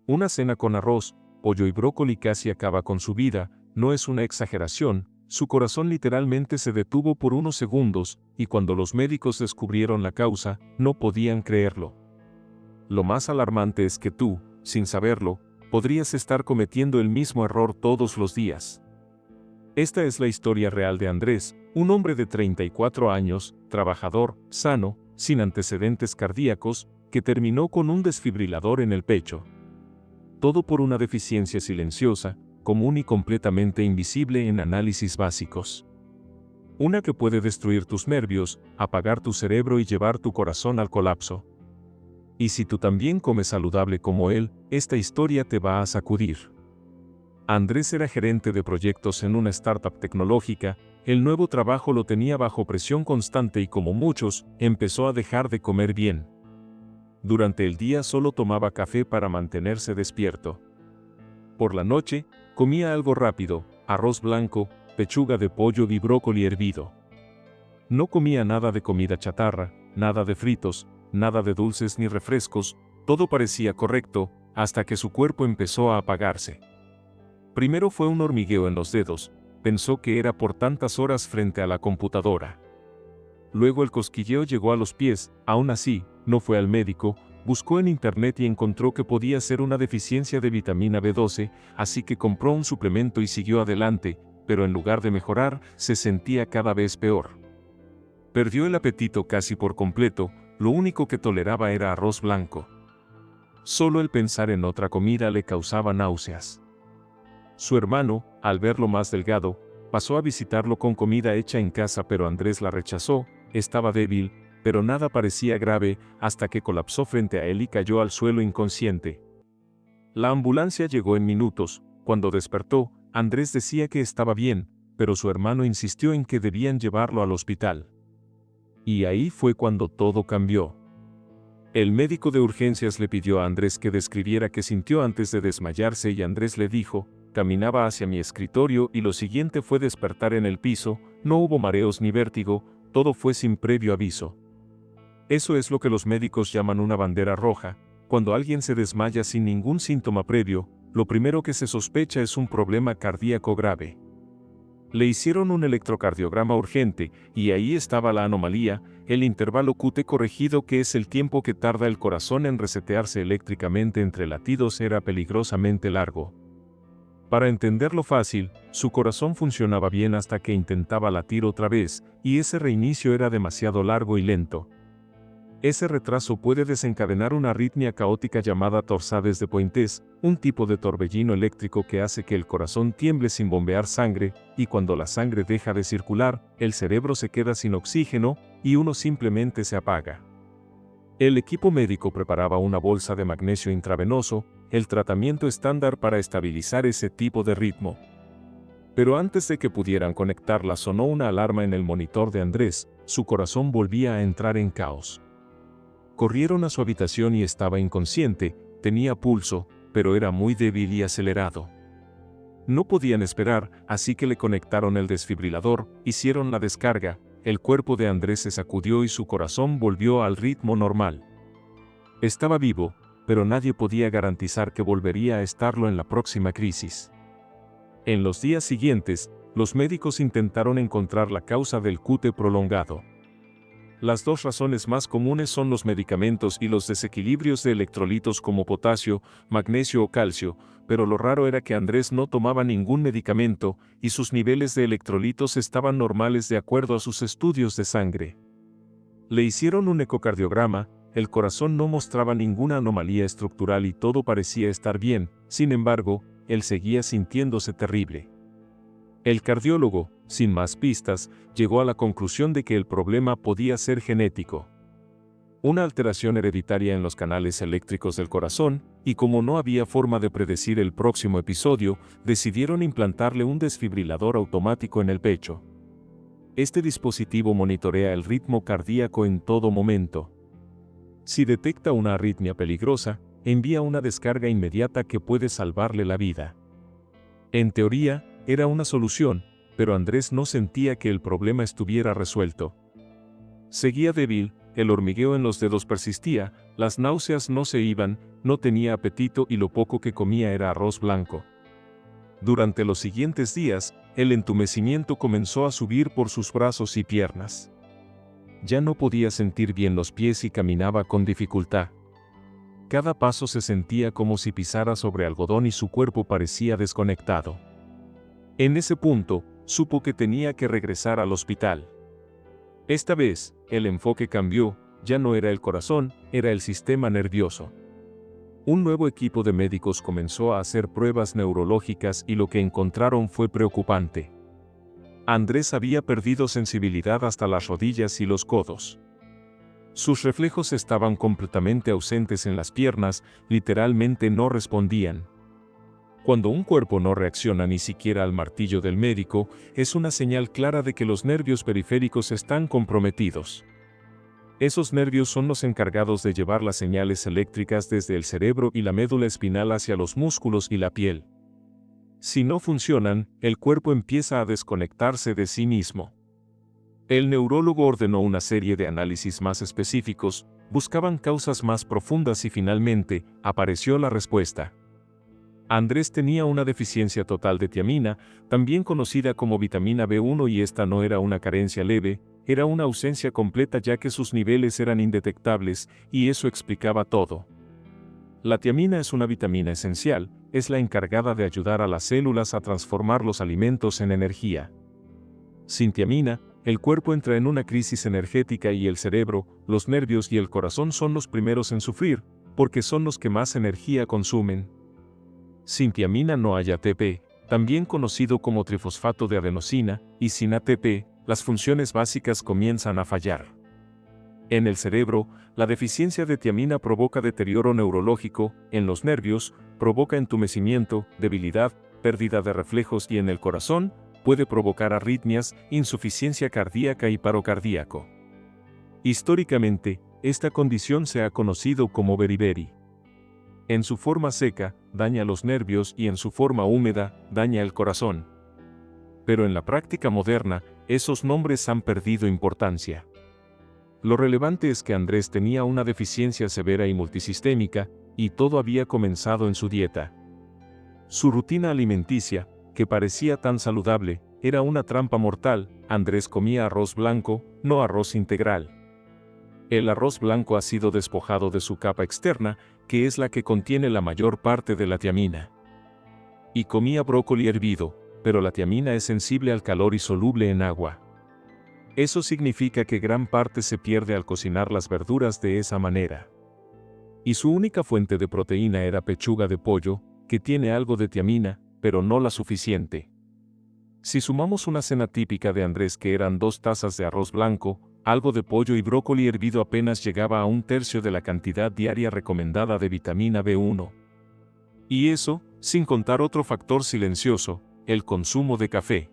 Una cena con arroz, pollo y brócoli casi acaba con su vida, no es una exageración. Su corazón literalmente se detuvo por unos segundos, y cuando los médicos descubrieron la causa, no podían creerlo. Lo más alarmante es que tú, sin saberlo, podrías estar cometiendo el mismo error todos los días. Esta es la historia real de Andrés, un hombre de 34 años, trabajador, sano, sin antecedentes cardíacos, que terminó con un desfibrilador en el pecho. Todo por una deficiencia silenciosa, común y completamente invisible en análisis básicos. Una que puede destruir tus nervios, apagar tu cerebro y llevar tu corazón al colapso. Y si tú también comes saludable como él, esta historia te va a sacudir. Andrés era gerente de proyectos en una startup tecnológica. El nuevo trabajo lo tenía bajo presión constante y como muchos, empezó a dejar de comer bien. Durante el día solo tomaba café para mantenerse despierto. Por la noche, comía algo rápido, arroz blanco, pechuga de pollo y brócoli hervido. No comía nada de comida chatarra, nada de fritos, nada de dulces ni refrescos, todo parecía correcto, hasta que su cuerpo empezó a apagarse. Primero fue un hormigueo en los dedos, pensó que era por tantas horas frente a la computadora. Luego el cosquilleo llegó a los pies, aún así, no fue al médico, buscó en internet y encontró que podía ser una deficiencia de vitamina B12, así que compró un suplemento y siguió adelante, pero en lugar de mejorar, se sentía cada vez peor. Perdió el apetito casi por completo, lo único que toleraba era arroz blanco. Solo el pensar en otra comida le causaba náuseas. Su hermano, al verlo más delgado, pasó a visitarlo con comida hecha en casa, pero Andrés la rechazó. Estaba débil, pero nada parecía grave, hasta que colapsó frente a él y cayó al suelo inconsciente. La ambulancia llegó en minutos. Cuando despertó, Andrés decía que estaba bien, pero su hermano insistió en que debían llevarlo al hospital. Y ahí fue cuando todo cambió. El médico de urgencias le pidió a Andrés que describiera qué sintió antes de desmayarse y Andrés le dijo: caminaba hacia mi escritorio y lo siguiente fue despertar en el piso, no hubo mareos ni vértigo, todo fue sin previo aviso. Eso es lo que los médicos llaman una bandera roja. Cuando alguien se desmaya sin ningún síntoma previo, lo primero que se sospecha es un problema cardíaco grave. Le hicieron un electrocardiograma urgente, y ahí estaba la anomalía, el intervalo QT corregido, que es el tiempo que tarda el corazón en resetearse eléctricamente entre latidos, era peligrosamente largo. Para entenderlo fácil, su corazón funcionaba bien hasta que intentaba latir otra vez, y ese reinicio era demasiado largo y lento. Ese retraso puede desencadenar una arritmia caótica llamada torsades de Pointes, un tipo de torbellino eléctrico que hace que el corazón tiemble sin bombear sangre, y cuando la sangre deja de circular, el cerebro se queda sin oxígeno, y uno simplemente se apaga. El equipo médico preparaba una bolsa de magnesio intravenoso, el tratamiento estándar para estabilizar ese tipo de ritmo. Pero antes de que pudieran conectarla sonó una alarma en el monitor de Andrés, su corazón volvía a entrar en caos. Corrieron a su habitación y estaba inconsciente, tenía pulso, pero era muy débil y acelerado. No podían esperar, así que le conectaron el desfibrilador, hicieron la descarga, el cuerpo de Andrés se sacudió y su corazón volvió al ritmo normal. Estaba vivo, pero nadie podía garantizar que volvería a estarlo en la próxima crisis. En los días siguientes, los médicos intentaron encontrar la causa del QT prolongado. Las dos razones más comunes son los medicamentos y los desequilibrios de electrolitos como potasio, magnesio o calcio, pero lo raro era que Andrés no tomaba ningún medicamento y sus niveles de electrolitos estaban normales de acuerdo a sus estudios de sangre. Le hicieron un ecocardiograma, el corazón no mostraba ninguna anomalía estructural y todo parecía estar bien, sin embargo, él seguía sintiéndose terrible. El cardiólogo, sin más pistas, llegó a la conclusión de que el problema podía ser genético. Una alteración hereditaria en los canales eléctricos del corazón, y como no había forma de predecir el próximo episodio, decidieron implantarle un desfibrilador automático en el pecho. Este dispositivo monitorea el ritmo cardíaco en todo momento. Si detecta una arritmia peligrosa, envía una descarga inmediata que puede salvarle la vida. En teoría, era una solución, pero Andrés no sentía que el problema estuviera resuelto. Seguía débil, el hormigueo en los dedos persistía, las náuseas no se iban, no tenía apetito y lo poco que comía era arroz blanco. Durante los siguientes días, el entumecimiento comenzó a subir por sus brazos y piernas. Ya no podía sentir bien los pies y caminaba con dificultad. Cada paso se sentía como si pisara sobre algodón y su cuerpo parecía desconectado. En ese punto, supo que tenía que regresar al hospital. Esta vez, el enfoque cambió, ya no era el corazón, era el sistema nervioso. Un nuevo equipo de médicos comenzó a hacer pruebas neurológicas y lo que encontraron fue preocupante. Andrés había perdido sensibilidad hasta las rodillas y los codos. Sus reflejos estaban completamente ausentes en las piernas, literalmente no respondían. Cuando un cuerpo no reacciona ni siquiera al martillo del médico, es una señal clara de que los nervios periféricos están comprometidos. Esos nervios son los encargados de llevar las señales eléctricas desde el cerebro y la médula espinal hacia los músculos y la piel. Si no funcionan, el cuerpo empieza a desconectarse de sí mismo. El neurólogo ordenó una serie de análisis más específicos, buscaban causas más profundas y finalmente, apareció la respuesta. Andrés tenía una deficiencia total de tiamina, también conocida como vitamina B1, y esta no era una carencia leve, era una ausencia completa ya que sus niveles eran indetectables, y eso explicaba todo. La tiamina es una vitamina esencial, es la encargada de ayudar a las células a transformar los alimentos en energía. Sin tiamina, el cuerpo entra en una crisis energética y el cerebro, los nervios y el corazón son los primeros en sufrir, porque son los que más energía consumen. Sin tiamina no hay ATP, también conocido como trifosfato de adenosina, y sin ATP, las funciones básicas comienzan a fallar. En el cerebro, la deficiencia de tiamina provoca deterioro neurológico, en los nervios, provoca entumecimiento, debilidad, pérdida de reflejos y en el corazón, puede provocar arritmias, insuficiencia cardíaca y paro cardíaco. Históricamente, esta condición se ha conocido como beriberi. En su forma seca, daña los nervios y en su forma húmeda, daña el corazón. Pero en la práctica moderna, esos nombres han perdido importancia. Lo relevante es que Andrés tenía una deficiencia severa y multisistémica, y todo había comenzado en su dieta. Su rutina alimenticia, que parecía tan saludable, era una trampa mortal. Andrés comía arroz blanco, no arroz integral. El arroz blanco ha sido despojado de su capa externa, que es la que contiene la mayor parte de la tiamina. Y comía brócoli hervido, pero la tiamina es sensible al calor y soluble en agua. Eso significa que gran parte se pierde al cocinar las verduras de esa manera. Y su única fuente de proteína era pechuga de pollo, que tiene algo de tiamina, pero no la suficiente. Si sumamos una cena típica de Andrés que eran 2 tazas de arroz blanco, algo de pollo y brócoli hervido, apenas llegaba a 1/3 de la cantidad diaria recomendada de vitamina B1. Y eso, sin contar otro factor silencioso, el consumo de café.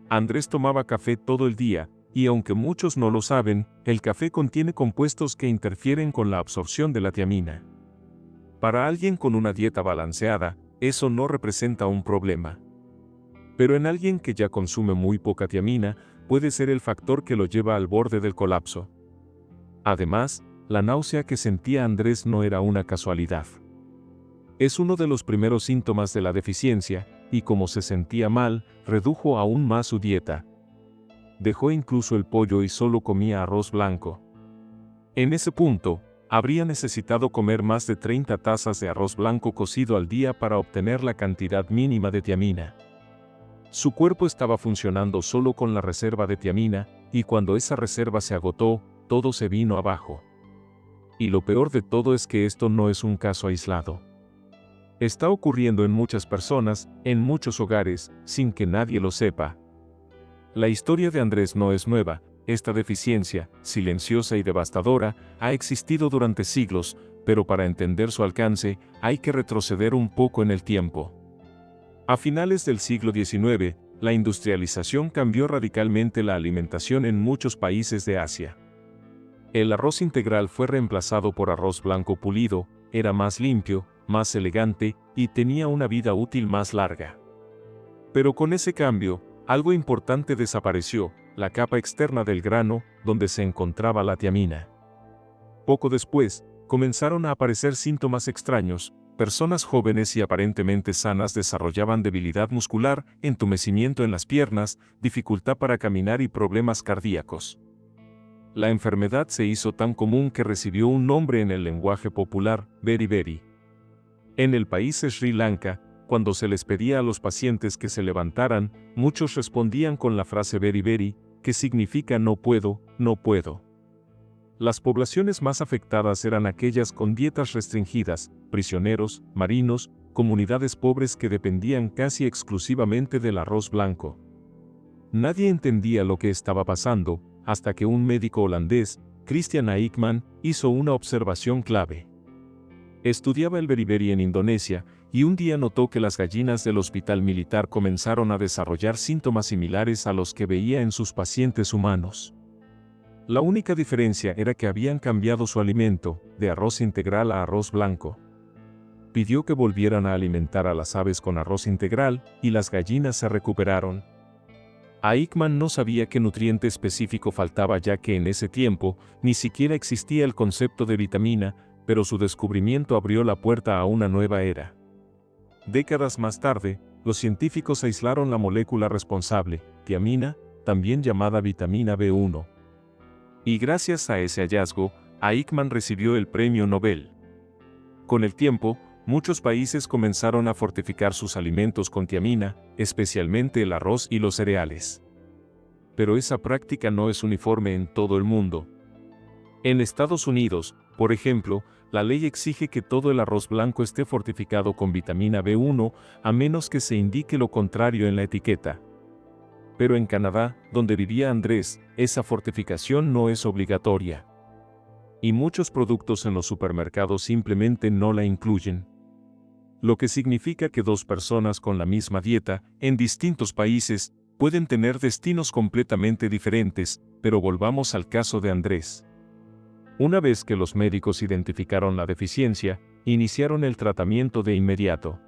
Andrés tomaba café todo el día, y aunque muchos no lo saben, el café contiene compuestos que interfieren con la absorción de la tiamina. Para alguien con una dieta balanceada, eso no representa un problema. Pero en alguien que ya consume muy poca tiamina, puede ser el factor que lo lleva al borde del colapso. Además, la náusea que sentía Andrés no era una casualidad. Es uno de los primeros síntomas de la deficiencia, y como se sentía mal, redujo aún más su dieta. Dejó incluso el pollo y solo comía arroz blanco. En ese punto, habría necesitado comer más de 30 tazas de arroz blanco cocido al día para obtener la cantidad mínima de tiamina. Su cuerpo estaba funcionando solo con la reserva de tiamina, y cuando esa reserva se agotó, todo se vino abajo. Y lo peor de todo es que esto no es un caso aislado. Está ocurriendo en muchas personas, en muchos hogares, sin que nadie lo sepa. La historia de Andrés no es nueva. Esta deficiencia, silenciosa y devastadora, ha existido durante siglos, pero para entender su alcance, hay que retroceder un poco en el tiempo. A finales del siglo XIX, la industrialización cambió radicalmente la alimentación en muchos países de Asia. El arroz integral fue reemplazado por arroz blanco pulido, era más limpio, más elegante, y tenía una vida útil más larga. Pero con ese cambio, algo importante desapareció, la capa externa del grano, donde se encontraba la tiamina. Poco después, comenzaron a aparecer síntomas extraños. Personas jóvenes y aparentemente sanas desarrollaban debilidad muscular, entumecimiento en las piernas, dificultad para caminar y problemas cardíacos. La enfermedad se hizo tan común que recibió un nombre en el lenguaje popular, beriberi. En el país de Sri Lanka, cuando se les pedía a los pacientes que se levantaran, muchos respondían con la frase beriberi, que significa no puedo, no puedo. Las poblaciones más afectadas eran aquellas con dietas restringidas, prisioneros, marinos, comunidades pobres que dependían casi exclusivamente del arroz blanco. Nadie entendía lo que estaba pasando, hasta que un médico holandés, Christian Aikman, hizo una observación clave. Estudiaba el beriberi en Indonesia, y un día notó que las gallinas del hospital militar comenzaron a desarrollar síntomas similares a los que veía en sus pacientes humanos. La única diferencia era que habían cambiado su alimento, de arroz integral a arroz blanco. Pidió que volvieran a alimentar a las aves con arroz integral, y las gallinas se recuperaron. Aikman no sabía qué nutriente específico faltaba, ya que en ese tiempo ni siquiera existía el concepto de vitamina, pero su descubrimiento abrió la puerta a una nueva era. Décadas más tarde, los científicos aislaron la molécula responsable, tiamina, también llamada vitamina B1. Y gracias a ese hallazgo, Aikman recibió el premio Nobel. Con el tiempo, muchos países comenzaron a fortificar sus alimentos con tiamina, especialmente el arroz y los cereales. Pero esa práctica no es uniforme en todo el mundo. En Estados Unidos, por ejemplo, la ley exige que todo el arroz blanco esté fortificado con vitamina B1, a menos que se indique lo contrario en la etiqueta. Pero en Canadá, donde vivía Andrés, esa fortificación no es obligatoria. Y muchos productos en los supermercados simplemente no la incluyen. Lo que significa que dos personas con la misma dieta, en distintos países, pueden tener destinos completamente diferentes, pero volvamos al caso de Andrés. Una vez que los médicos identificaron la deficiencia, iniciaron el tratamiento de inmediato.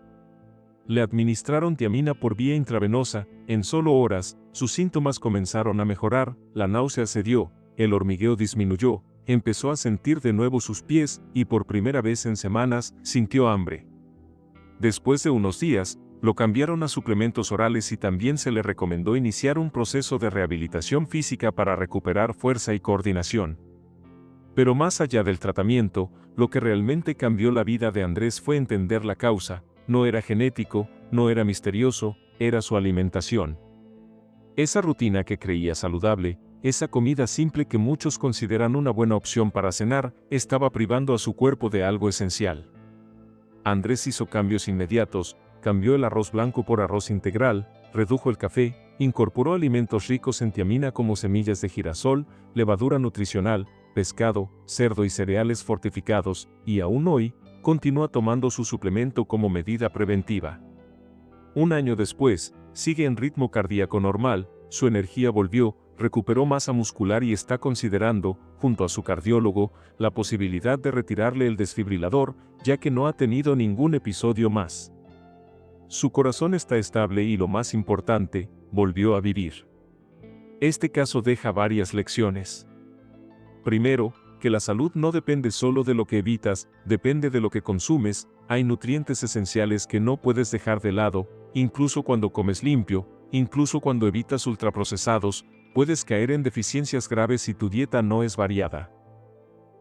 Le administraron tiamina por vía intravenosa, en solo horas, sus síntomas comenzaron a mejorar, la náusea cedió, el hormigueo disminuyó, empezó a sentir de nuevo sus pies, y por primera vez en semanas, sintió hambre. Después de unos días, lo cambiaron a suplementos orales y también se le recomendó iniciar un proceso de rehabilitación física para recuperar fuerza y coordinación. Pero más allá del tratamiento, lo que realmente cambió la vida de Andrés fue entender la causa. No era genético, no era misterioso, era su alimentación. Esa rutina que creía saludable, esa comida simple que muchos consideran una buena opción para cenar, estaba privando a su cuerpo de algo esencial. Andrés hizo cambios inmediatos, cambió el arroz blanco por arroz integral, redujo el café, incorporó alimentos ricos en tiamina como semillas de girasol, levadura nutricional, pescado, cerdo y cereales fortificados, y aún hoy, continúa tomando su suplemento como medida preventiva. Un año después, sigue en ritmo cardíaco normal, su energía volvió, recuperó masa muscular y está considerando, junto a su cardiólogo, la posibilidad de retirarle el desfibrilador, ya que no ha tenido ningún episodio más. Su corazón está estable y lo más importante, volvió a vivir. Este caso deja varias lecciones. Primero, que la salud no depende solo de lo que evitas, depende de lo que consumes. Hay nutrientes esenciales que no puedes dejar de lado, incluso cuando comes limpio, incluso cuando evitas ultraprocesados, puedes caer en deficiencias graves si tu dieta no es variada.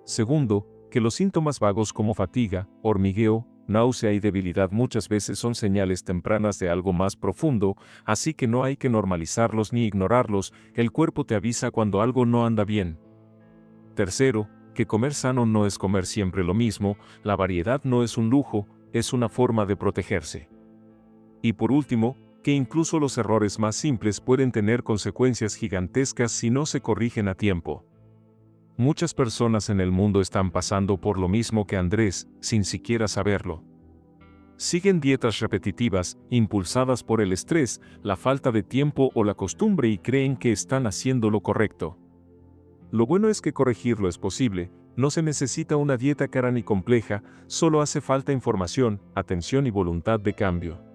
Segundo, que los síntomas vagos como fatiga, hormigueo, náusea y debilidad muchas veces son señales tempranas de algo más profundo, así que no hay que normalizarlos ni ignorarlos, el cuerpo te avisa cuando algo no anda bien. Tercero, que comer sano no es comer siempre lo mismo, la variedad no es un lujo, es una forma de protegerse. Y por último, que incluso los errores más simples pueden tener consecuencias gigantescas si no se corrigen a tiempo. Muchas personas en el mundo están pasando por lo mismo que Andrés, sin siquiera saberlo. Siguen dietas repetitivas, impulsadas por el estrés, la falta de tiempo o la costumbre y creen que están haciendo lo correcto. Lo bueno es que corregirlo es posible, no se necesita una dieta cara ni compleja, solo hace falta información, atención y voluntad de cambio.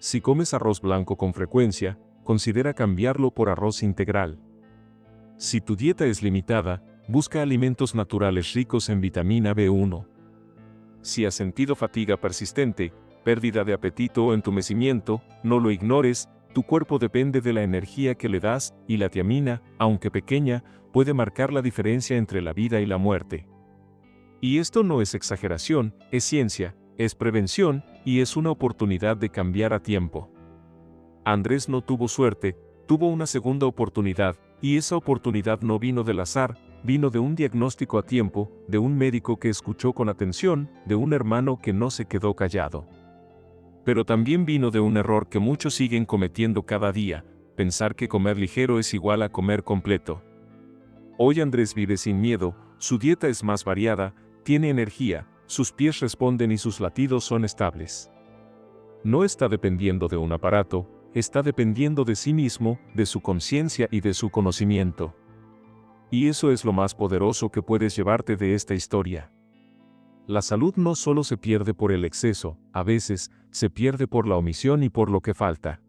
Si comes arroz blanco con frecuencia, considera cambiarlo por arroz integral. Si tu dieta es limitada, busca alimentos naturales ricos en vitamina B1. Si has sentido fatiga persistente, pérdida de apetito o entumecimiento, no lo ignores, tu cuerpo depende de la energía que le das, y la tiamina, aunque pequeña, puede marcar la diferencia entre la vida y la muerte. Y esto no es exageración, es ciencia, es prevención, y es una oportunidad de cambiar a tiempo. Andrés no tuvo suerte, tuvo una segunda oportunidad, y esa oportunidad no vino del azar, vino de un diagnóstico a tiempo, de un médico que escuchó con atención, de un hermano que no se quedó callado. Pero también vino de un error que muchos siguen cometiendo cada día, pensar que comer ligero es igual a comer completo. Hoy Andrés vive sin miedo, su dieta es más variada, tiene energía, sus pies responden y sus latidos son estables. No está dependiendo de un aparato, está dependiendo de sí mismo, de su conciencia y de su conocimiento. Y eso es lo más poderoso que puedes llevarte de esta historia. La salud no solo se pierde por el exceso, a veces, se pierde por la omisión y por lo que falta.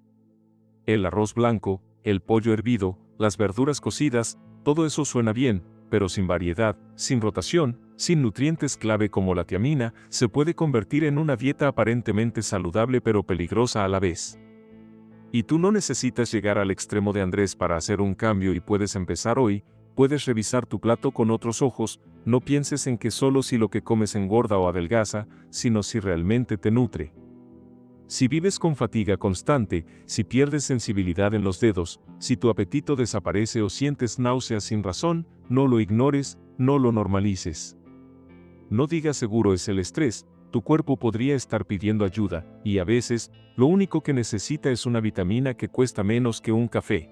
El arroz blanco, el pollo hervido, las verduras cocidas, todo eso suena bien, pero sin variedad, sin rotación, sin nutrientes clave como la tiamina, se puede convertir en una dieta aparentemente saludable pero peligrosa a la vez. Y tú no necesitas llegar al extremo de Andrés para hacer un cambio y puedes empezar hoy, puedes revisar tu plato con otros ojos, no pienses en que solo si lo que comes engorda o adelgaza, sino si realmente te nutre. Si vives con fatiga constante, si pierdes sensibilidad en los dedos, si tu apetito desaparece o sientes náuseas sin razón, no lo ignores, no lo normalices. No digas seguro es el estrés, tu cuerpo podría estar pidiendo ayuda, y a veces, lo único que necesita es una vitamina que cuesta menos que un café.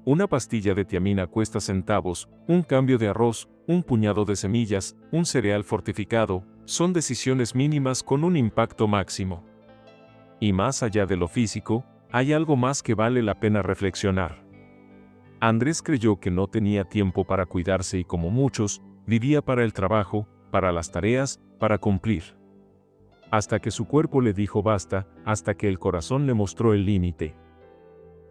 Una pastilla de tiamina cuesta centavos, un cambio de arroz, un puñado de semillas, un cereal fortificado, son decisiones mínimas con un impacto máximo. Y más allá de lo físico, hay algo más que vale la pena reflexionar. Andrés creyó que no tenía tiempo para cuidarse y como muchos, vivía para el trabajo, para las tareas, para cumplir. Hasta que su cuerpo le dijo basta, hasta que el corazón le mostró el límite.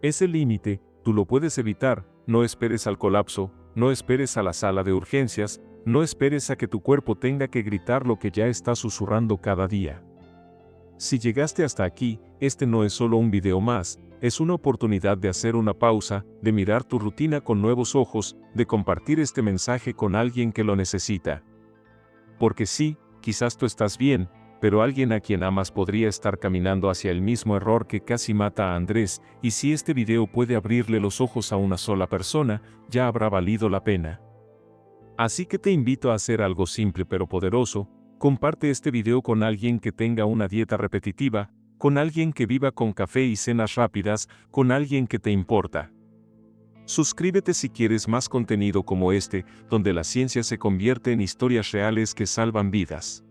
Ese límite, tú lo puedes evitar, no esperes al colapso, no esperes a la sala de urgencias, no esperes a que tu cuerpo tenga que gritar lo que ya está susurrando cada día. Si llegaste hasta aquí, este no es solo un video más, es una oportunidad de hacer una pausa, de mirar tu rutina con nuevos ojos, de compartir este mensaje con alguien que lo necesita. Porque sí, quizás tú estás bien, pero alguien a quien amas podría estar caminando hacia el mismo error que casi mata a Andrés, y si este video puede abrirle los ojos a una sola persona, ya habrá valido la pena. Así que te invito a hacer algo simple pero poderoso. Comparte este video con alguien que tenga una dieta repetitiva, con alguien que viva con café y cenas rápidas, con alguien que te importa. Suscríbete si quieres más contenido como este, donde la ciencia se convierte en historias reales que salvan vidas.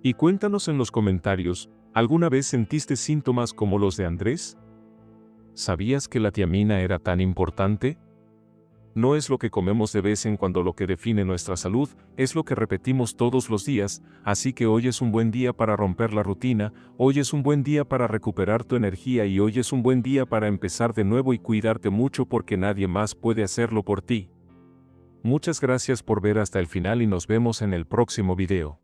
Y cuéntanos en los comentarios, ¿alguna vez sentiste síntomas como los de Andrés? ¿Sabías que la tiamina era tan importante? No es lo que comemos de vez en cuando lo que define nuestra salud, es lo que repetimos todos los días, así que hoy es un buen día para romper la rutina, hoy es un buen día para recuperar tu energía y hoy es un buen día para empezar de nuevo y cuidarte mucho porque nadie más puede hacerlo por ti. Muchas gracias por ver hasta el final y nos vemos en el próximo video.